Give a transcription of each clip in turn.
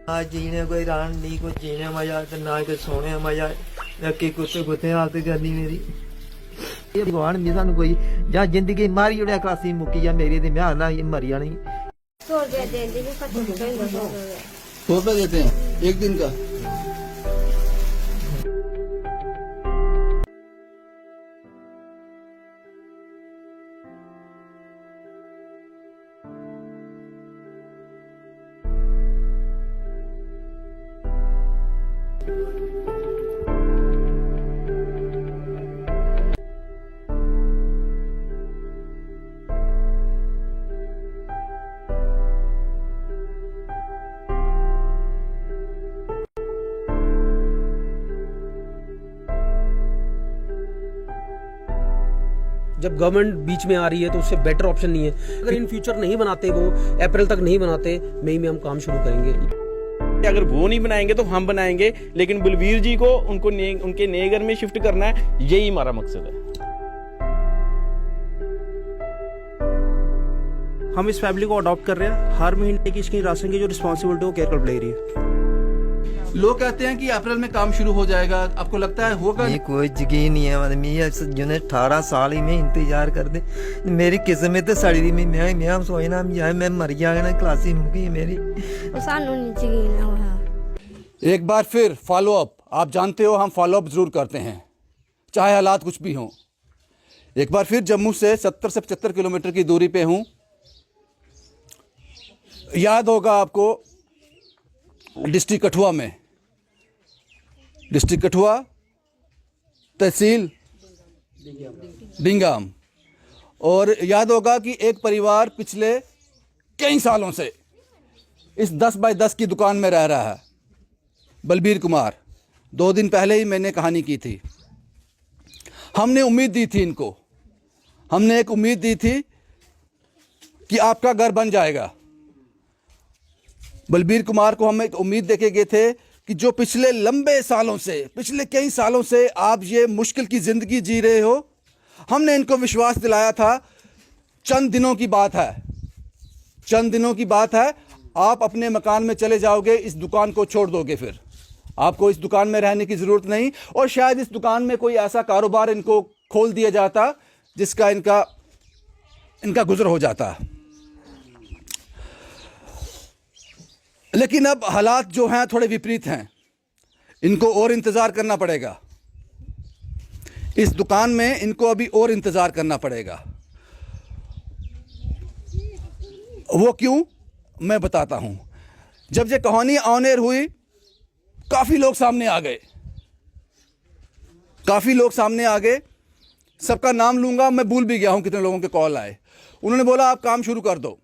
ना जीने कोई रान नहीं, कोई जीने मजा तो ना कोई सोने मजा। नक्की कुत्ते कुत्ते हालत करनी मेरी भगवान भी सानू कोई जा जिंदगी मारी उड़े क्लासी मुक्की जा मेरी ते मैं ना मरी जानी। 100 रुपया दे देंगे, 100 रुपया 100 रुपये देते हैं एक दिन का। जब गवर्नमेंट बीच में आ रही है तो उससे बेटर ऑप्शन नहीं है। अगर इन फ्यूचर नहीं बनाते, वो अप्रैल तक नहीं बनाते, मई में हम काम शुरू करेंगे। अगर वो नहीं बनाएंगे तो हम बनाएंगे, लेकिन बलवीर जी को उनके नए घर में शिफ्ट करना है, यही हमारा मकसद है। हम इस फैमिली को अडॉप्ट कर रहे हैं। हर महीने की इसकी राशन की जो रिस्पॉन्सिबिलिटी वो केयर कर ले रही है। लोग कहते हैं कि अप्रैल में काम शुरू हो जाएगा, आपको लगता है होगा? ये कोई यकीन नहीं है। मैं जिन्हें 18 साल ही में इंतजार कर दे, मेरी किस्मत सड़ी दी। मैं सोचना मैं मर गया ना, क्लासी मुकी है मेरी। सानू नहीं यकीन है। एक बार फिर फॉलो अप, आप जानते हो हम फॉलो अप जरूर करते हैं चाहे हालात कुछ भी हों। एक बार फिर जम्मू से 70 से 75 किलोमीटर की दूरी पे हूँ। याद होगा आपको डिस्ट्रिक्ट कठुआ में, डिस्ट्रिक्ट कठुआ तहसील डिंगाम, और याद होगा कि एक परिवार पिछले कई सालों से इस 10 बाय 10 की दुकान में रह रहा है। बलबीर कुमार, 2 दिन पहले ही मैंने कहानी की थी। हमने उम्मीद दी थी इनको, हमने एक उम्मीद दी थी कि आपका घर बन जाएगा। बलबीर कुमार को हम एक उम्मीद देके गए थे कि जो पिछले लंबे सालों से, पिछले कई सालों से आप ये मुश्किल की ज़िंदगी जी रहे हो, हमने इनको विश्वास दिलाया था चंद दिनों की बात है, चंद दिनों की बात है, आप अपने मकान में चले जाओगे, इस दुकान को छोड़ दोगे, फिर आपको इस दुकान में रहने की ज़रूरत नहीं। और शायद इस दुकान में कोई ऐसा कारोबार इनको खोल दिया जाता जिसका इनका गुजर हो जाता। लेकिन अब हालात जो हैं थोड़े विपरीत हैं, इनको और इंतज़ार करना पड़ेगा। इस दुकान में इनको अभी और इंतज़ार करना पड़ेगा। वो क्यों, मैं बताता हूं। जब ये कहानी ऑन एयर हुई, काफ़ी लोग सामने आ गए, काफ़ी लोग सामने आ गए। सबका नाम लूँगा, मैं भूल भी गया हूं कितने लोगों के कॉल आए। उन्होंने बोला आप काम शुरू कर दो।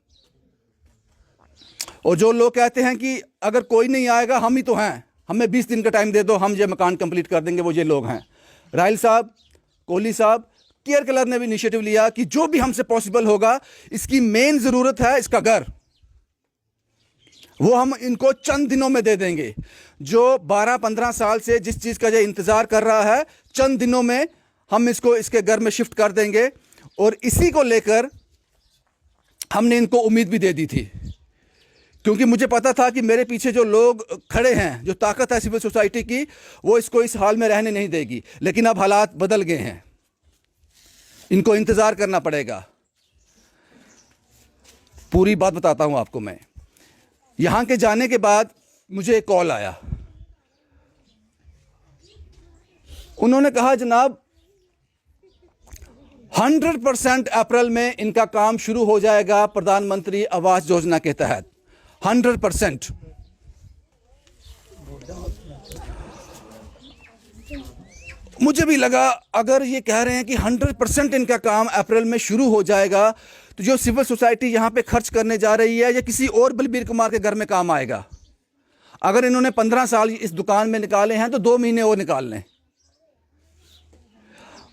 और जो लोग कहते हैं कि अगर कोई नहीं आएगा, हम ही तो हैं, हमें 20 दिन का टाइम दे दो, हम ये मकान कंप्लीट कर देंगे, वो ये लोग हैं। राहिल साहब, कोहली साहब, केयर क्लब ने भी इनिशिएटिव लिया कि जो भी हमसे पॉसिबल होगा, इसकी मेन ज़रूरत है इसका घर, वो हम इनको चंद दिनों में दे देंगे। जो 12-15 साल से जिस चीज़ का ये इंतज़ार कर रहा है, चंद दिनों में हम इसको इसके घर में शिफ्ट कर देंगे। और इसी को लेकर हमने इनको उम्मीद भी दे दी थी, क्योंकि मुझे पता था कि मेरे पीछे जो लोग खड़े हैं, जो ताकत है सिविल सोसाइटी की, वो इसको इस हाल में रहने नहीं देगी। लेकिन अब हालात बदल गए हैं, इनको इंतज़ार करना पड़ेगा। पूरी बात बताता हूं आपको मैं। यहाँ के जाने के बाद मुझे एक कॉल आया। उन्होंने कहा जनाब 100% अप्रैल में इनका काम शुरू हो जाएगा प्रधानमंत्री आवास योजना के तहत, 100%। मुझे भी लगा अगर ये कह रहे हैं कि 100% इनका काम अप्रैल में शुरू हो जाएगा, तो जो सिविल सोसाइटी यहाँ पे खर्च करने जा रही है, या किसी और बलबीर कुमार के घर में काम आएगा। अगर इन्होंने 15 साल इस दुकान में निकाले हैं तो 2 महीने और निकाल लें।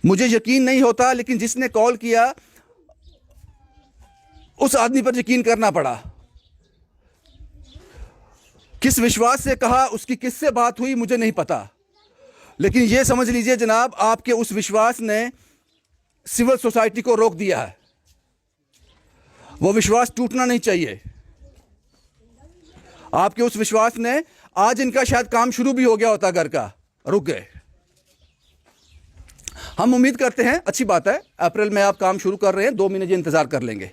मुझे यकीन नहीं होता, लेकिन जिसने कॉल किया उस आदमी पर यकीन करना पड़ा। किस विश्वास से कहा, उसकी किससे बात हुई, मुझे नहीं पता, लेकिन यह समझ लीजिए जनाब, आपके उस विश्वास ने सिविल सोसाइटी को रोक दिया है। वो विश्वास टूटना नहीं चाहिए। आपके उस विश्वास ने आज इनका शायद काम शुरू भी हो गया होता, घर का रुक गए। हम उम्मीद करते हैं, अच्छी बात है, अप्रैल में आप काम शुरू कर रहे हैं, 2 महीने जी इंतजार कर लेंगे,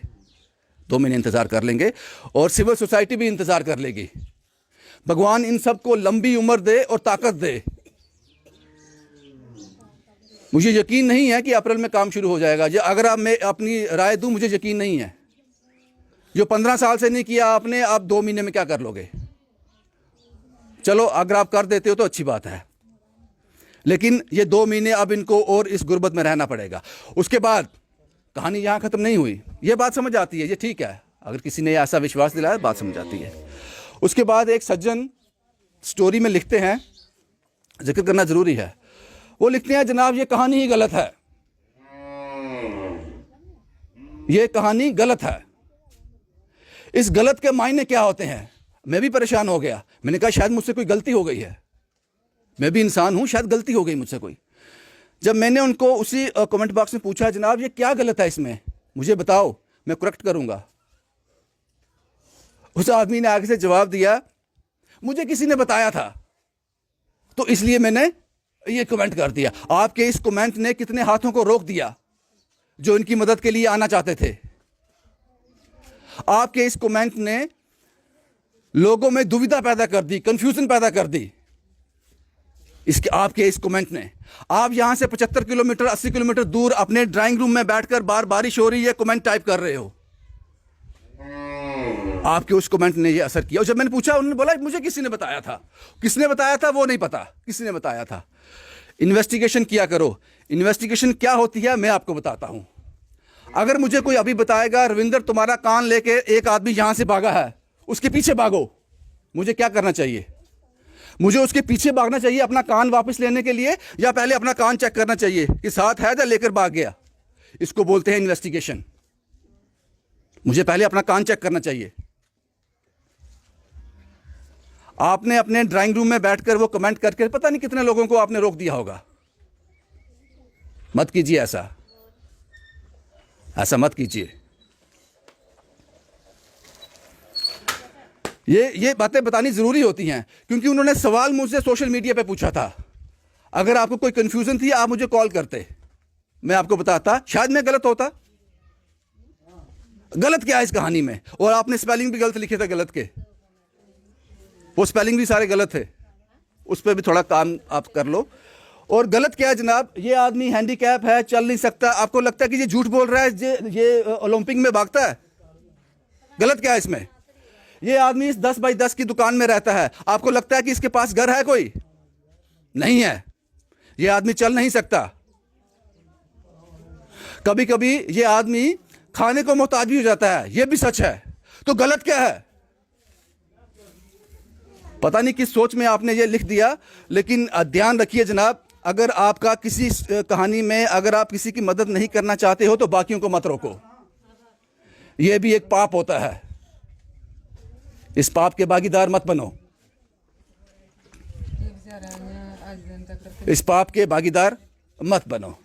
2 महीने इंतजार कर लेंगे और सिविल सोसाइटी भी इंतजार कर लेगी। भगवान इन सबको लंबी उम्र दे और ताकत दे। मुझे यकीन नहीं है कि अप्रैल में काम शुरू हो जाएगा। अगर आप मैं अपनी राय दूं, मुझे यकीन नहीं है। जो 15 साल से नहीं किया आपने, आप 2 महीने में क्या कर लोगे? चलो अगर आप कर देते हो तो अच्छी बात है, लेकिन ये 2 महीने अब इनको और इस गुर्बत में रहना पड़ेगा। उसके बाद कहानी यहाँ खत्म नहीं हुई, ये बात समझ आती है, ये ठीक है। अगर किसी ने ऐसा विश्वास दिलाया, बात समझ आती है। उसके बाद एक सज्जन स्टोरी में लिखते हैं, जिक्र करना जरूरी है। वो लिखते हैं, जनाब ये कहानी ही गलत है, ये कहानी गलत है। इस गलत के मायने क्या होते हैं? मैं भी परेशान हो गया। मैंने कहा शायद मुझसे कोई गलती हो गई है, मैं भी इंसान हूं, शायद गलती हो गई मुझसे कोई। जब मैंने उनको उसी कमेंट बॉक्स में पूछा, जनाब ये क्या गलत है इसमें, मुझे बताओ, मैं करेक्ट करूंगा, उस आदमी ने आगे से जवाब दिया, मुझे किसी ने बताया था तो इसलिए मैंने ये कमेंट कर दिया। आपके इस कमेंट ने कितने हाथों को रोक दिया जो इनकी मदद के लिए आना चाहते थे। आपके इस कमेंट ने लोगों में दुविधा पैदा कर दी, कंफ्यूजन पैदा कर दी। इसके आपके इस कमेंट ने, आप यहां से 75 किलोमीटर 80 किलोमीटर दूर अपने ड्राइंग रूम में बैठकर बाहर बारिश हो रही है, कमेंट टाइप कर रहे हो। आपके उस कमेंट ने ये असर किया। और जब मैंने पूछा, उन्होंने बोला मुझे किसी ने बताया था। किसने बताया था वो नहीं पता, किसी ने बताया था। इन्वेस्टिगेशन किया करो। इन्वेस्टिगेशन क्या होती है मैं आपको बताता हूं। अगर मुझे कोई अभी बताएगा, रविंदर तुम्हारा कान लेके एक आदमी यहां से भागा है, उसके पीछे भागो, मुझे क्या करना चाहिए? मुझे उसके पीछे भागना चाहिए अपना कान वापस लेने के लिए, या पहले अपना कान चेक करना चाहिए कि साथ है या लेकर भाग गया? इसको बोलते हैं इन्वेस्टिगेशन। मुझे पहले अपना कान चेक करना चाहिए। आपने अपने ड्राइंग रूम में बैठकर वो कमेंट करके पता नहीं कितने लोगों को आपने रोक दिया होगा। मत कीजिए ऐसा, ऐसा मत कीजिए। ये बातें बतानी जरूरी होती हैं, क्योंकि उन्होंने सवाल मुझसे सोशल मीडिया पे पूछा था। अगर आपको कोई कंफ्यूजन थी, आप मुझे कॉल करते, मैं आपको बताता, शायद मैं गलत होता। गलत क्या है इस कहानी में? और आपने स्पेलिंग भी गलत लिखे थे गलत के, वो स्पेलिंग भी सारे गलत है, उस पर भी थोड़ा काम आप कर लो। और गलत क्या है जनाब? ये आदमी हैंडीकैप है, चल नहीं सकता। आपको लगता है कि ये झूठ बोल रहा है, ये ओलंपिक में भागता है? गलत क्या है इसमें? ये आदमी इस 10 बाई 10 की दुकान में रहता है, आपको लगता है कि इसके पास घर है? कोई नहीं है। ये आदमी चल नहीं सकता। कभी कभी ये आदमी खाने को मोहताज भी हो जाता है, ये भी सच है। तो गलत क्या है? पता नहीं किस सोच में आपने ये लिख दिया, लेकिन ध्यान रखिए जनाब, अगर आपका किसी कहानी में अगर आप किसी की मदद नहीं करना चाहते हो तो बाकियों को मत रोको। यह भी एक पाप होता है, इस पाप के भागीदार मत बनो, इस पाप के भागीदार मत बनो।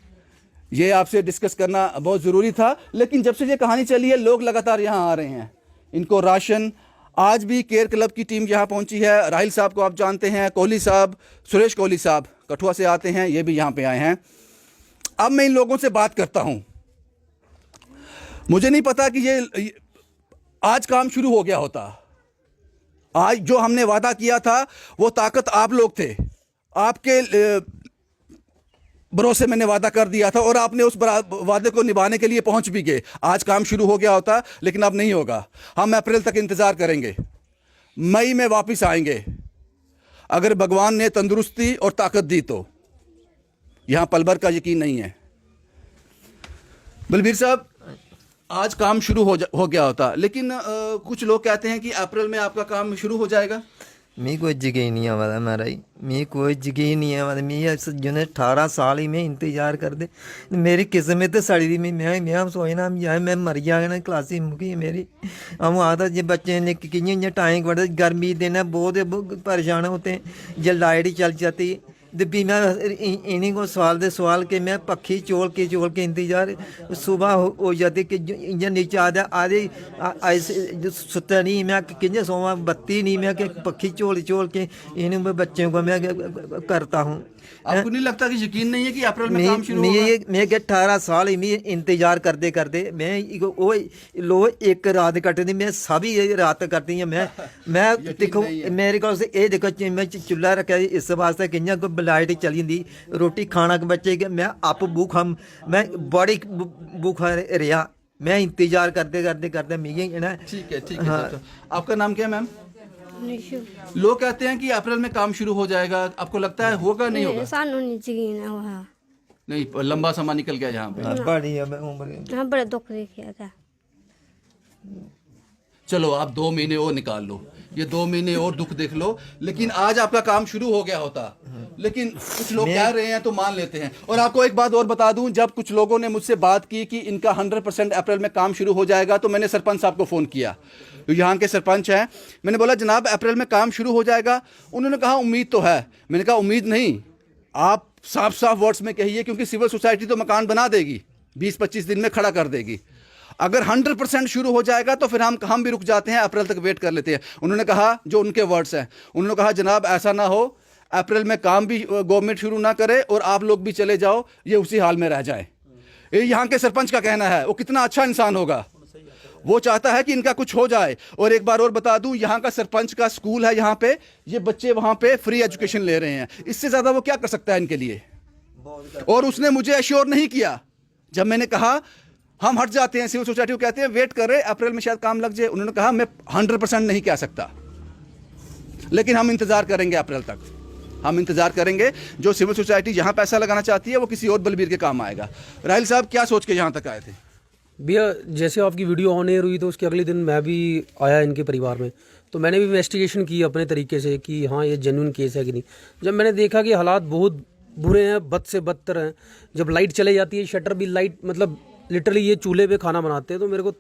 ये आपसे डिस्कस करना बहुत ज़रूरी था। लेकिन जब से ये कहानी चली है, लोग लगातार यहाँ आ रहे हैं, इनको राशन। आज भी केयर क्लब की टीम यहाँ पहुँची है। राहिल साहब को आप जानते हैं, कोहली साहब, सुरेश कोहली साहब कठुआ से आते हैं, ये भी यहाँ पे आए हैं। अब मैं इन लोगों से बात करता हूँ। मुझे नहीं पता कि ये आज काम शुरू हो गया होता। आज जो हमने वादा किया था वो ताकत आप लोग थे, आपके भरोसे मैंने वादा कर दिया था और आपने उस वादे को निभाने के लिए पहुंच भी गए। आज काम शुरू हो गया होता, लेकिन अब नहीं होगा। हम अप्रैल तक इंतजार करेंगे, मई में वापस आएंगे अगर भगवान ने तंदुरुस्ती और ताकत दी तो। यहां पल भर का यकीन नहीं है। बलबीर साहब, आज काम शुरू हो गया होता, लेकिन कुछ लोग कहते हैं कि अप्रैल में आपका काम शुरू हो जाएगा। मी कोई यकीन नहीं आवा महाराज, मी कोई यकीन नहीं आवा। मी जिन्हें 18 साल ही मैं इंतजार कर दे, मेरी किस्मत सड़ी दी। मैं सोचना यार मैं मर जाना, क्लासी मुकी मेरी। हम आता जे बच्चे ने कि'यां टाइम कटदा, गर्मी दिन है, बहुत परेशान होते हैं। जे लाइट चल जाती ਤੇ ਵੀ ਮੈਂ इन्हीं को सवाल के मैं पक्षी चोल के इंतजार सुबह हो जाती कि इंजन नीचे आधे ऐसे सुता नहीं मैं किंजे सोवा बत्ती नहीं मैं कि पक्षी चोल के इन बच्चों को मैं करता हूँ। आपको नहीं लगता कि यकीन नहीं है कि अप्रैल में काम शुरू होगा? मैं 18 साल ही मैं इंतजार करते मैं वो लो एक रात कटनी मैं सभी रात करती है मैं देखो मेरे को ये देखो मैं चूल्हा रखा इस वास्ते कि कोई लाइट चली जंदी रोटी खाना के बच्चे के मैं आप भूखा मैं बड़ी भूखा रहा मैं इंतजार करते मिगी ना। ठीक है हाँ। आपका नाम क्या है मैम? निशु लोग कहते हैं कि अप्रैल में काम शुरू हो जाएगा, आपको लगता है होगा नहीं होगा? सानू नहीं यकीन है वहाँ। नहीं, लंबा समय निकल गया यहाँ पे। बड़ी है उम्र हाँ बड़ा दुख देखिया था। चलो आप 2 महीने और निकाल लो, ये 2 महीने और दुख देख लो, लेकिन आज आपका काम शुरू हो गया होता। लेकिन कुछ लोग कह रहे हैं तो मान लेते हैं। और आपको एक बात और बता दूं, जब कुछ लोगों ने मुझसे बात की कि इनका 100% अप्रैल में काम शुरू हो जाएगा तो मैंने सरपंच साहब को फ़ोन किया, तो यहाँ के सरपंच हैं। मैंने बोला जनाब अप्रैल में काम शुरू हो जाएगा? उन्होंने कहा उम्मीद तो है। मैंने कहा उम्मीद नहीं, आप साफ साफ वर्ड्स में कहिए, क्योंकि सिविल सोसाइटी तो मकान बना देगी, 20-25 दिन में खड़ा कर देगी। अगर 100% शुरू हो जाएगा तो फिर हम भी रुक जाते हैं, अप्रैल तक वेट कर लेते हैं। उन्होंने कहा, जो उनके वर्ड्स हैं, उन्होंने कहा जनाब ऐसा ना हो अप्रैल में काम भी गवर्नमेंट शुरू ना करे और आप लोग भी चले जाओ, ये उसी हाल में रह जाए। ये यहाँ के सरपंच का कहना है। वो कितना अच्छा इंसान होगा, वो चाहता है कि इनका कुछ हो जाए। और एक बार और बता दूं, यहाँ का सरपंच का स्कूल है, यहाँ पे ये बच्चे वहाँ पे फ्री एजुकेशन ले रहे हैं, इससे ज़्यादा वो क्या कर सकता है इनके लिए। और उसने मुझे एश्योर नहीं किया, जब मैंने कहा हम हट जाते हैं, सिविल सोसाइटी को कहते हैं वेट कर रहे, अप्रैल में शायद काम लग जाए। उन्होंने कहा मैं 100% नहीं कह सकता, लेकिन हम इंतज़ार करेंगे अप्रैल तक, हम इंतज़ार करेंगे। जो सिविल सोसाइटी जहाँ पैसा लगाना चाहती है वो किसी और बलबीर के काम आएगा। राहिल साहब क्या सोच के यहाँ तक आए थे? भैया जैसे आपकी वीडियो ऑन एयर हुई तो उसके अगले दिन मैं भी आया इनके परिवार में, तो मैंने भी इन्वेस्टिगेशन की अपने तरीके से कि हाँ ये जेन्युइन केस है कि नहीं। जब मैंने देखा कि हालात बहुत बुरे हैं, बद से बदतर हैं, जब लाइट चले जाती है, शटर भी लाइट मतलब लिटरली ये चूल्हे पे खाना बनाते हैं, तो मेरे को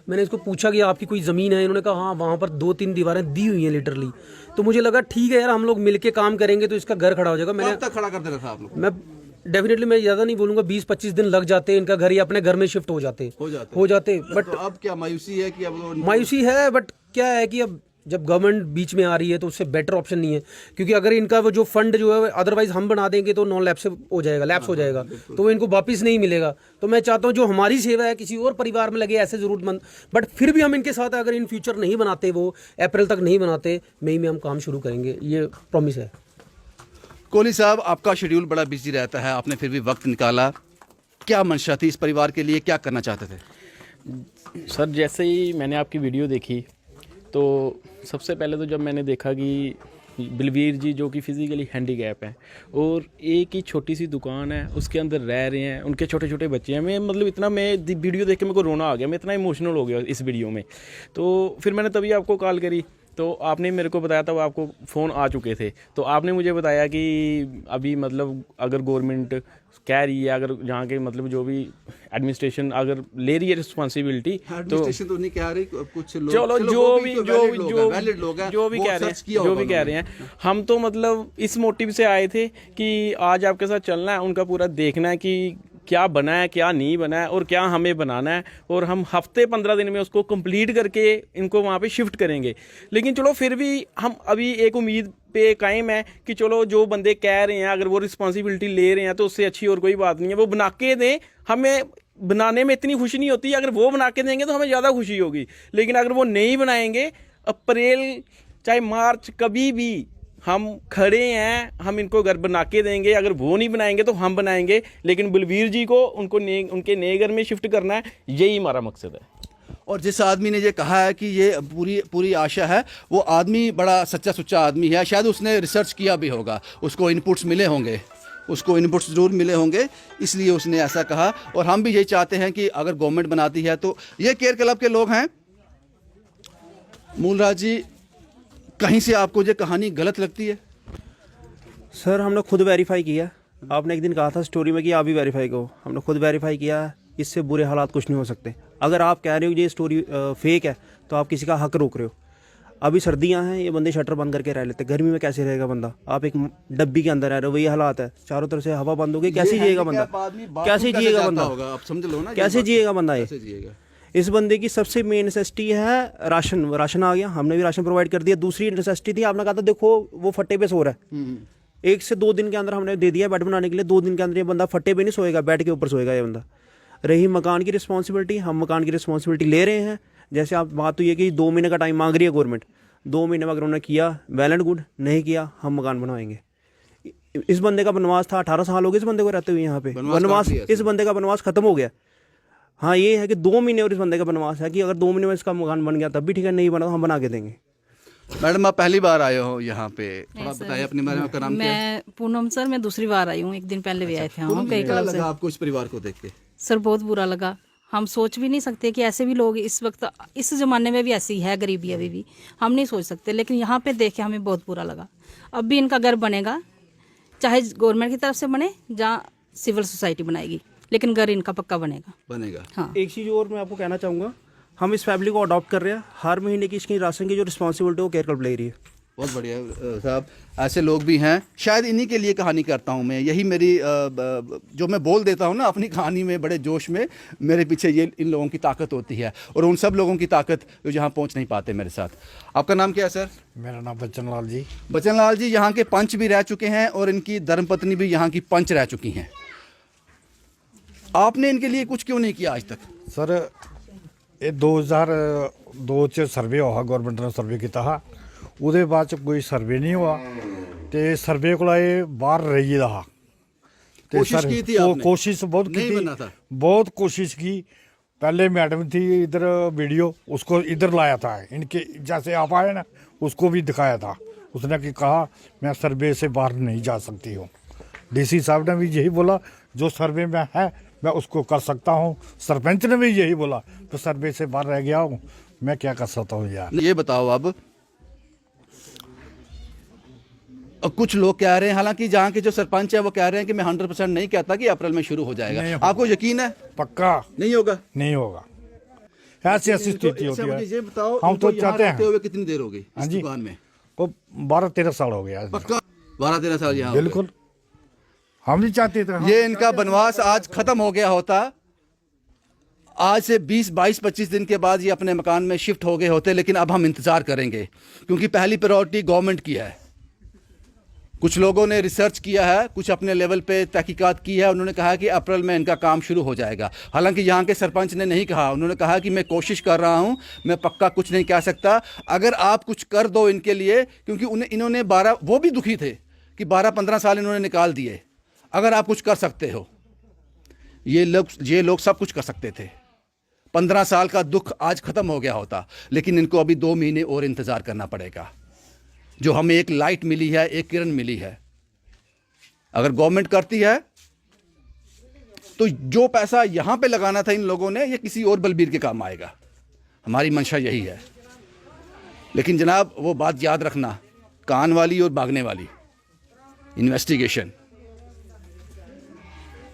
मैंने इसको पूछा कि आपकी कोई ज़मीन है? इन्होंने कहा हाँ वहाँ पर 2-3 दीवारें दी हुई हैं लिटरली। तो मुझे लगा ठीक है यार, हम लोग मिलके काम करेंगे तो इसका घर खड़ा हो जाएगा। मैंने कब तक खड़ा कर देना था आप लोग? मैं डेफिनेटली मैं ज़्यादा नहीं बोलूँगा, 20-25 दिन लग जाते इनका घर या अपने घर में शिफ्ट हो जाते बट तो अब क्या मायूसी है कि अब मायूसी है, बट क्या है कि अब जब गवर्नमेंट बीच में आ रही है तो उससे बेटर ऑप्शन नहीं है, क्योंकि अगर इनका वो जो फंड जो है अदरवाइज हम बना देंगे तो नॉन लैप्स हो जाएगा, लैप्स हो जाएगा, तो वो इनको वापस नहीं मिलेगा। तो मैं चाहता हूँ जो हमारी सेवा है किसी और परिवार में लगे ऐसे ज़रूरतमंद, बट फिर भी हम इनके साथ अगर इन फ्यूचर नहीं बनाते, वो अप्रैल तक नहीं बनाते, मई में हम काम शुरू करेंगे, ये प्रॉमिस है। कोहली साहब आपका शेड्यूल बड़ा बिजी रहता है, आपने फिर भी वक्त निकाला, क्या मंशा थी इस परिवार के लिए, क्या करना चाहते थे? सर जैसे ही मैंने आपकी वीडियो देखी तो सबसे पहले तो जब मैंने देखा कि बलवीर जी जो कि फिज़िकली हैंडीकैप हैं और एक ही छोटी सी दुकान है उसके अंदर रह रहे हैं, उनके छोटे छोटे बच्चे हैं, मैं मतलब इतना मैं वीडियो देख के मेरे को रोना आ गया, मैं इतना इमोशनल हो गया इस वीडियो में। तो फिर मैंने तभी आपको कॉल करी, तो आपने मेरे को बताया था वो आपको फ़ोन आ चुके थे, तो आपने मुझे बताया कि अभी मतलब अगर गवर्नमेंट कह रही है, अगर यहाँ के मतलब जो भी एडमिनिस्ट्रेशन अगर ले रही है रिस्पॉन्सिबिलिटी, तो नहीं कह रही कुछ लोग, चलो जो भी कह रहे हैं, हम तो मतलब इस मोटिव से आए थे कि आज आपके साथ चलना है, उनका पूरा देखना है कि क्या बना है क्या नहीं बना है और क्या हमें बनाना है, और हम हफ्ते 15 दिन में उसको कंप्लीट करके इनको वहाँ पे शिफ्ट करेंगे। लेकिन चलो फिर भी हम अभी एक उम्मीद पे कायम है कि चलो जो बंदे कह रहे हैं अगर वो रिस्पॉन्सिबिलिटी ले रहे हैं तो उससे अच्छी और कोई बात नहीं है, वो बना के दें। हमें बनाने में इतनी खुशी नहीं होती, अगर वो बना के देंगे तो हमें ज़्यादा खुशी होगी, लेकिन अगर वो नहीं बनाएंगे, अप्रैल चाहे मार्च कभी भी हम खड़े हैं, हम इनको घर बना के देंगे। अगर वो नहीं बनाएंगे तो हम बनाएंगे, लेकिन बलवीर जी को उनके नए घर में शिफ्ट करना है, यही हमारा मकसद है। और जिस आदमी ने ये कहा है कि ये पूरी आशा है, वो आदमी बड़ा सच्चा सुच्चा आदमी है, शायद उसने रिसर्च किया भी होगा, उसको इनपुट्स मिले होंगे, उसको इनपुट्स ज़रूर मिले होंगे, इसलिए उसने ऐसा कहा। और हम भी यही चाहते हैं कि अगर गवर्नमेंट बनाती है तो ये केयर क्लब के लोग हैं। मूलराज जी, कहीं से आपको ये कहानी गलत लगती है? सर हमने खुद वेरीफाई किया, आपने एक दिन कहा था स्टोरी में कि आप भी वेरीफाई करो, हमने खुद वेरीफाई किया, इससे बुरे हालात कुछ नहीं हो सकते। अगर आप कह रहे हो ये स्टोरी फेक है तो आप किसी का हक रोक रहे हो। अभी सर्दियां हैं, ये बंदे शटर बंद करके रह लेते। गर्मी में कैसे रहेगा बंदा? आप एक डब्बी के अंदर रह रहे हो, वही हालात है, चारों तरफ से हवा बंद हो गई, कैसे जिएगा बंदा? कैसे जिएगा बंदा? आप समझ लो ना, कैसे जिएगा बंदा? ये कैसे जिएगा? इस बंदे की सबसे मेन नेसेसिटी है राशन। राशन आ गया, हमने भी राशन प्रोवाइड कर दिया। दूसरी नेसेसिटी थी, आपने कहा था देखो वो फट्टे पे सो रहा है, 1 से 2 दिन के अंदर हमने दे दिया बेड बनाने के लिए। 2 दिन के अंदर ये बंदा फट्टे पे नहीं सोएगा, बेड के ऊपर सोएगा ये बंदा। रही मकान की रिस्पॉन्सिबिलिटी, हम मकान की रिस्पॉन्सिबिलिटी ले रहे हैं। जैसे आप बात हुई है कि 2 महीने का टाइम मांग रही है गवर्नमेंट, 2 महीने में अगर उन्होंने किया वेल एंड गुड, नहीं किया हम मकान बनवाएंगे। इस बंदे का बनवास था, 18 साल हो गए इस बंदे को रहते हुए यहाँ पे। बनवास, इस बंदे का बनवास खत्म हो गया। हाँ ये है कि 2 महीने और इस बंदे का बनवास है कि अगर 2 महीने में इसका मकान बन गया तब भी ठीक है, नहीं बना तो हम बना के देंगे। मैडम आप पहली बार आए हो यहाँ पे, थोड़ा बताइए अपने बारे में। आपका नाम क्या है? मैं पूनम सर, मैं दूसरी बार आई हूँ। 1 दिन पहले भी आए थे हम कई क्या क्लब से। लगा आपको इस परिवार को देख के? सर बहुत बुरा लगा। हम सोच भी नहीं सकते कि ऐसे भी लोग इस वक्त, इस ज़माने में भी ऐसी है गरीबी अभी भी, हम नहीं सोच सकते। लेकिन यहाँ पे देख के हमें बहुत बुरा लगा। अब भी इनका घर बनेगा, चाहे गवर्नमेंट की तरफ से बने जहाँ सिविल सोसाइटी बनाएगी, लेकिन घर इनका पक्का बनेगा। हाँ। एक चीज़ और मैं आपको कहना चाहूँगा, हम इस फैमिली को अडॉप्ट कर रहे हैं। हर महीने की इसकी राशन की जो रिस्पॉन्सिबिलिटी है वो केयर क्लब ले रही है। बहुत बढ़िया साहब, ऐसे लोग भी हैं। शायद इन्हीं के लिए कहानी करता हूँ मैं। यही मेरी जो मैं बोल देता हूँ ना अपनी कहानी में बड़े जोश में, मेरे पीछे ये इन लोगों की ताकत होती है, और उन सब लोगों की ताकत जो जहाँ पहुँच नहीं पाते मेरे साथ। आपका नाम क्या है सर? मेरा नाम बच्चन लाल जी। बच्चन लाल जी यहाँ के पंच भी रह चुके हैं और इनकी धर्मपत्नी भी यहाँ की पंच रह चुकी हैं। आपने इनके लिए कुछ क्यों नहीं किया आज तक? सर ये 2002 ਚ ਸਰਵੇ ਹੋਇਆ, ਗਵਰਨਮੈਂਟ ਨੇ ਸਰਵੇ ਕੀਤਾ ਹਾ, ਉਹਦੇ ਬਾਅਦ ਚ ਕੋਈ ਸਰਵੇ ਨਹੀਂ ਹੋਇਆ ਤੇ ਸਰਵੇ ਕੋਲ ਇਹ ਬਾਹਰ ਰਹੀ रहा। कोशिश की थी आपने? कोशिश बहुत की नहीं थी, बना था? बहुत कोशिश की। पहले मैडम थी इधर वीडियो, उसको इधर लाया था, इनके जैसे आप आए ना उसको भी दिखाया था। उसने कि कहा मैं सर्वे से बाहर नहीं जा सकती हूँ। डीसी साहब ने भी यही बोला जो सर्वे में है मैं उसको कर सकता हूँ। सरपंच ने भी यही बोला तो सर्वे से बाहर रह गया हूँ, मैं क्या कर सकता हूँ यार। ये बताओ अब कुछ लोग कह रहे हैं, हालांकि जहाँ के जो सरपंच है वो कह रहे हैं कि मैं 100% नहीं कहता कि अप्रैल में शुरू हो जाएगा। आपको यकीन है? पक्का नहीं होगा? नहीं होगा, ऐसी ऐसी स्थिति होती है। ये बताओ, हम तो चाहते हैं हुए कितनी देर हो गई इस दुकान में? वो 12-13 साल हो गया। पक्का 12-13 साल यहाँ? बिल्कुल, हम नहीं चाहते थे। ये इनका बनवास आज खत्म हो गया होता, आज से 20-22-25 दिन के बाद ये अपने मकान में शिफ्ट हो गए होते। लेकिन अब हम इंतजार करेंगे क्योंकि पहली प्रायोरिटी गवर्नमेंट की है। कुछ लोगों ने रिसर्च किया है, कुछ अपने लेवल पे तहकीकात की है। उन्होंने कहा कि अप्रैल में इनका काम शुरू हो जाएगा। हालांकि यहाँ के सरपंच ने नहीं कहा, उन्होंने कहा कि मैं कोशिश कर रहा हूँ, मैं पक्का कुछ नहीं कह सकता। अगर आप कुछ कर दो इनके लिए, क्योंकि इन्होंने 12, वो भी दुखी थे कि 12-15 साल इन्होंने निकाल दिए। अगर आप कुछ कर सकते हो, ये लोग सब कुछ कर सकते थे। 15 साल का दुख आज खत्म हो गया होता, लेकिन इनको अभी 2 महीने और इंतजार करना पड़ेगा। जो हमें एक लाइट मिली है, एक किरण मिली है, अगर गवर्नमेंट करती है तो जो पैसा यहां पे लगाना था इन लोगों ने, ये किसी और बलबीर के काम आएगा। हमारी मंशा यही है। लेकिन जनाब वो बात याद रखना, कान वाली और भागने वाली। इन्वेस्टिगेशन,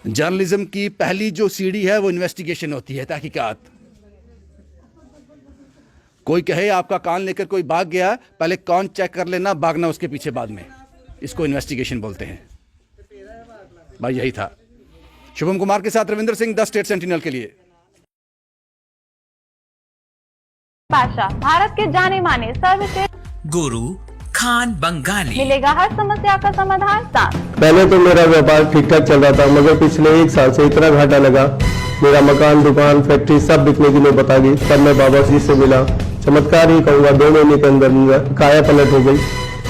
जर्नलिज्म की पहली जो सीढ़ी है वो इन्वेस्टिगेशन होती है, तहकीकात। कोई कहे आपका कान लेकर कोई भाग गया, पहले कान चेक कर लेना, भागना उसके पीछे बाद में। इसको इन्वेस्टिगेशन बोलते हैं भाई। यही था। शुभम कुमार के साथ Ravindra Singh, the state sentinel के लिए। पाशा, भारत के जाने माने सर्वश्रेष्ठ गुरु खान बंगाली, मिलेगा हर समस्या का समाधान साथ। पहले तो मेरा व्यापार ठीक ठाक चल रहा था, मगर पिछले 1 साल से इतना घाटा लगा, मेरा मकान, दुकान, फैक्ट्री सब बिकने की नौबत आ गई। तब मैं बाबा जी से मिला, चमत्कार ही कहूँगा, 2 महीने के अंदर काया पलट हो गई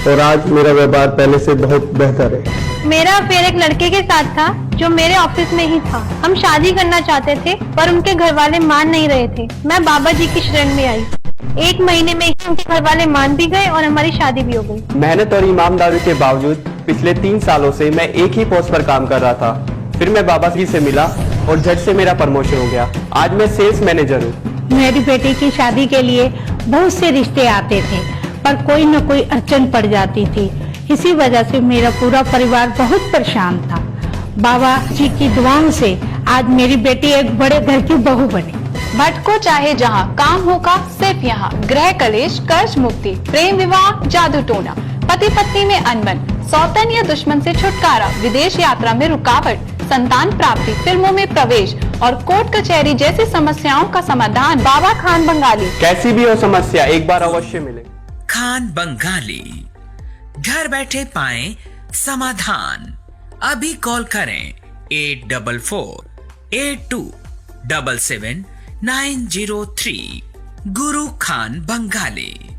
और आज मेरा व्यापार पहले से बहुत बेहतर है। मेरा अफेयर एक लड़के के साथ था जो मेरे ऑफिस में ही था। हम शादी करना चाहते थे पर उनके घर वाले मान नहीं रहे थे। मैं बाबा जी की शरण में आई। 1 महीने में ही उनके घर वाले मान भी गए और हमारी शादी भी हो गई। मेहनत और ईमानदारी के बावजूद पिछले 3 सालों से मैं एक ही पोस्ट पर काम कर रहा था। फिर मैं बाबा जी से मिला और झट से मेरा प्रमोशन हो गया। आज मैं सेल्स मैनेजर हूँ। मेरी बेटी की शादी के लिए बहुत से रिश्ते आते थे पर कोई न कोई अड़चन पड़ जाती थी। इसी वजह से मेरा पूरा परिवार बहुत परेशान था। बाबा जी की दुआओं से आज मेरी बेटी एक बड़े घर की बहू बनी। भटको चाहे जहाँ, काम होगा सिर्फ यहाँ। गृह कलेश, कर्ज मुक्ति, प्रेम विवाह, जादू टोना, पति पत्नी में अनबन, सौतन या दुश्मन से छुटकारा, विदेश यात्रा में रुकावट, संतान प्राप्ति, फिल्मों में प्रवेश और कोर्ट कचहरी जैसी समस्याओं का समाधान बाबा खान बंगाली। कैसी भी हो समस्या, एक बार अवश्य मिले। खान बंगाली, घर बैठे पाएं समाधान। अभी कॉल करें 8448277903। गुरु खान बंगाली।